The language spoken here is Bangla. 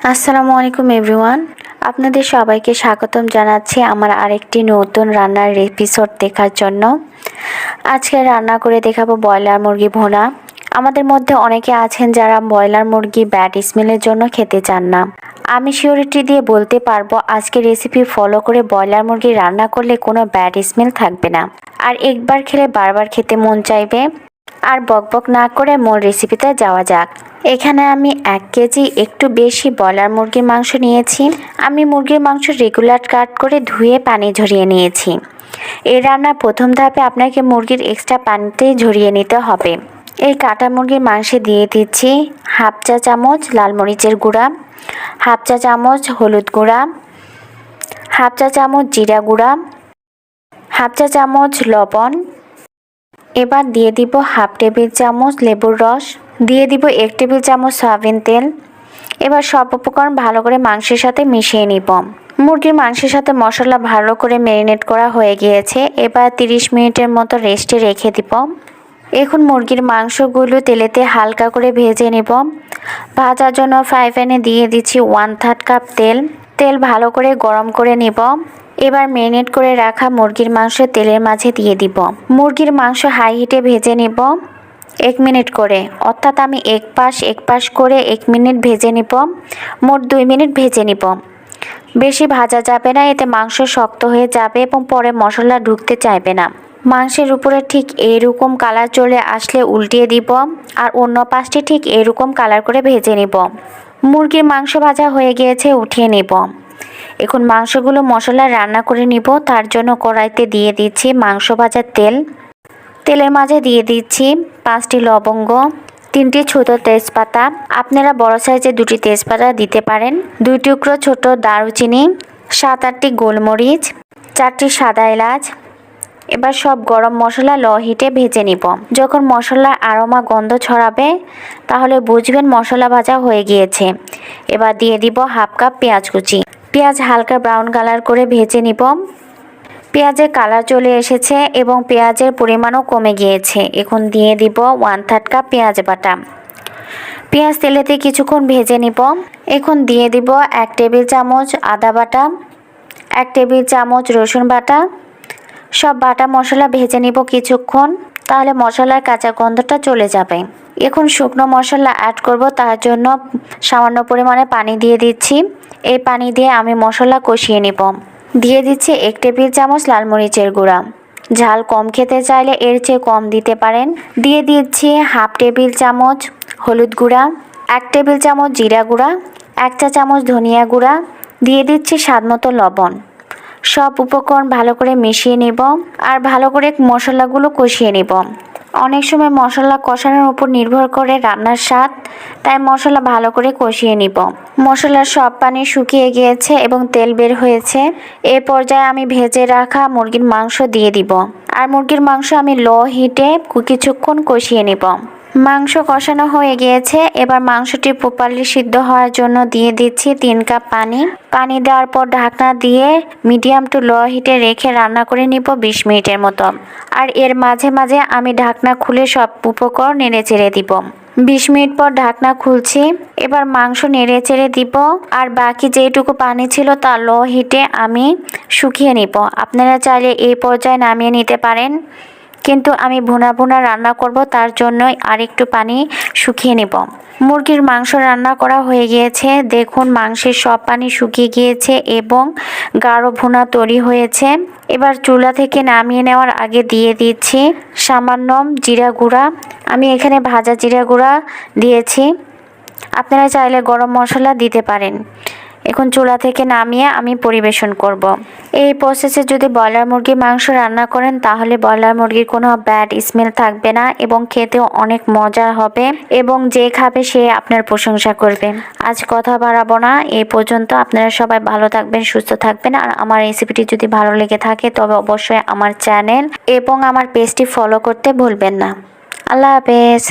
আসসালামু আলাইকুম এভরিওয়ান, আপনাদের সবাইকে স্বাগতম জানাচ্ছি আমার আরেকটি নতুন রান্নার এপিসোড দেখার জন্য। আজকে রান্না করে দেখাবো ব্রয়লার মুরগি ভুনা। আমাদের মধ্যে অনেকে আছেন যারা ব্রয়লার মুরগি ব্যাড স্মেলের জন্য খেতে চান না। আমি সিওরিটি দিয়ে বলতে পারবো আজকের রেসিপি ফলো করে ব্রয়লার মুরগি রান্না করলে কোনো ব্যাড স্মেল থাকবে না, আর একবার খেলে বারবার খেতে মন চাইবে। আর বকবক না করে মূল রেসিপিতে যাওয়া যাক। এখানে আমি 1 কেজি একটু বেশি ব্রয়লার মুরগির মাংস নিয়েছি। আমি মুরগির মাংস রেগুলার কাট করে ধুয়ে পানি ঝরিয়ে নিয়েছি। এই রান্নার প্রথম ধাপে আপনাকে মুরগির এক্সট্রা পানিতে ঝরিয়ে নিতে হবে। এই কাটা মুরগির মাংসে দিয়ে দিচ্ছি হাফ চা চামচ লাল মরিচের গুঁড়া, হাফ চা চামচ হলুদ গুঁড়া, হাফ চা চামচ জিরা গুঁড়া, হাফ চা চামচ লবণ। এবার দিয়ে দিব হাফ টেবিল চামচ লেবুর রস, দিয়ে দিব 1 টেবিল চামচ সয়াবিন তেল। এবার সব উপকরণ ভালো করে মাংসের সাথে মিশিয়ে নিব। মুরগির মাংসের সাথে মশলা ভালো করে ম্যারিনেট করা হয়ে গিয়েছে। এবার 30 মিনিটের মতো রেস্টে রেখে দিব। এখন মুরগির মাংসগুলো তেলেতে হালকা করে ভেজে নেব। ভাজার জন্য ফ্রাই প্যানে দিয়ে দিচ্ছি 1/3 কাপ তেল। তেল ভালো করে গরম করে নেব। এবার ম্যারিনেট করে রাখা মুরগির মাংস তেলের মাঝে দিয়ে দিব। মুরগির মাংস হাই হিটে ভেজে নেব 1 মিনিট করে, অর্থাৎ আমি এক পাশ করে 1 মিনিট ভেজে নিব। মোট 2 মিনিট ভেজে নিব। বেশি ভাজা যাবে না, এতে মাংস শক্ত হয়ে যাবে এবং পরে মশলা ঢুকতে চাইবে না। মাংসের উপরে ঠিক এইরকম কালার চলে আসলে উল্টিয়ে দিব, আর অন্য পাশটি ঠিক এরকম কালার করে ভেজে নিব। মুরগির মাংস ভাজা হয়ে গিয়েছে, উঠিয়ে নিব। এখন মাংসগুলো মশলা রান্না করে নিব। তার জন্য কড়াইতে দিয়ে দিচ্ছি মাংস ভাজার তেল। তেলের মাঝে দিয়ে দিচ্ছি 5টি লবঙ্গ, 3টি ছোট তেজপাতা। আপনারা বড় সাইজের 2টি তেজপাতা দিতে পারেন, 2 টুকরো ছোট দারুচিনি, 7-8টি গোলমরিচ, 4টি সাদা এলাচ। এবার সব গরম মশলা লো হিটে ভেজে নিব। যখন মশলার আরোমা গন্ধ ছড়াবে তাহলে বুঝবেন মশলা ভাজা হয়ে গিয়েছে। এবার দিয়ে দিব হাফ কাপ পেঁয়াজ কুচি। পেঁয়াজ হালকা ব্রাউন কালার করে ভেজে নিব। পেঁয়াজের কালার চলে এসেছে এবং পেঁয়াজের পরিমাণও কমে গিয়েছে। এখন দিয়ে দিব 1/3 কাপ পেঁয়াজ বাটা। পেঁয়াজ তেলেতে কিছুক্ষণ ভেজে নিব। এখন দিয়ে দিব 1 টেবিল চামচ আদা বাটা, 1 টেবিল চামচ রসুন বাটা। সব বাটা মশলা ভেজে নিব কিছুক্ষণ, তাহলে মশলার কাঁচা গন্ধটা চলে যাবে। এখন শুকনো মশলা অ্যাড করব, তার জন্য সামান্য পরিমাণে পানি দিয়ে দিচ্ছি। এই পানি দিয়ে আমি মশলা কষিয়ে নিব। দিয়ে দিচ্ছি 1 টেবিল চামচ লাল মরিচের গুঁড়া। ঝাল কম খেতে চাইলে এর চেয়ে কম দিতে পারেন। দিয়ে দিচ্ছি হাফ টেবিল চামচ হলুদ গুঁড়া, 1 টেবিল চামচ জিরা গুঁড়া, 1 চা চামচ ধনিয়া গুঁড়া। দিয়ে দিচ্ছি স্বাদমতো লবণ। সব উপকরণ ভালো করে মিশিয়ে নিব আর ভালো করে মশলাগুলো কষিয়ে নিব। অনেক সময় মশলা কষানোর উপর নির্ভর করে রান্নার স্বাদ, তাই মশলা ভালো করে কষিয়ে নিব। মশলার সব পানি শুকিয়ে গিয়েছে এবং তেল বের হয়েছে। এ পর্যায়ে আমি ভেজে রাখা মুরগির মাংস দিয়ে দিব, আর মুরগির মাংস আমি লো হিটে কিছুক্ষণ কষিয়ে নিব। মাংস কষানো হয়ে গিয়েছে। এবার মাংসটি প্রপারলি সিদ্ধ হওয়ার জন্য দিয়ে দিচ্ছি 3 কাপ পানি। পানি দেওয়ার পর ঢাকনা দিয়ে মিডিয়াম টু লো হিটে রেখে রান্না করে নিব 20 মিনিটের মতো। আর এর মাঝে মাঝে আমি ঢাকনা খুলে সব উপকরণ নেড়ে চেড়ে দিব। 20 মিনিট পর ঢাকনা খুলছি। এবার মাংস নেড়ে চেড়ে দিব, আর বাকি যেটুকু পানি ছিল তা লো হিটে আমি শুকিয়ে নিব। আপনারা চাইলে এই পর্যায়ে নামিয়ে নিতে পারেন, কিন্তু আমি ভুনা রান্না করব, তার জন্যই আরেকটু পানি শুকিয়ে নেব। মুরগির মাংস রান্না করা হয়ে গিয়েছে। দেখুন মাংসের সব পানি শুকিয়ে গিয়েছে এবং গাঢ় ভুনা তৈরি হয়েছে। এবার চুলা থেকে নামিয়ে নেওয়ার আগে দিয়ে দিচ্ছি সামান্য জিরা গুঁড়া। আমি এখানে ভাজা জিরা গুঁড়া দিয়েছি, আপনারা চাইলে গরম মশলা দিতে পারেন। এখন চুলা থেকে নামিয়ে আমি পরিবেশন করব। এই প্রসেসে যদি ব্রয়লার মুরগির মাংস রান্না করেন তাহলে ব্রয়লার মুরগির কোনো ব্যাড স্মেল থাকবে না এবং খেতেও অনেক মজা হবে, এবং যে খাবে সে আপনার প্রশংসা করবে। আজ কথা বাড়াবো না, এই পর্যন্ত। আপনারা সবাই ভালো থাকবেন, সুস্থ থাকবেন। আর আমার রেসিপিটি যদি ভালো লেগে থাকে তবে অবশ্যই আমার চ্যানেল এবং আমার পেজটি ফলো করতে ভুলবেন না। আল্লাহ হাফেজ।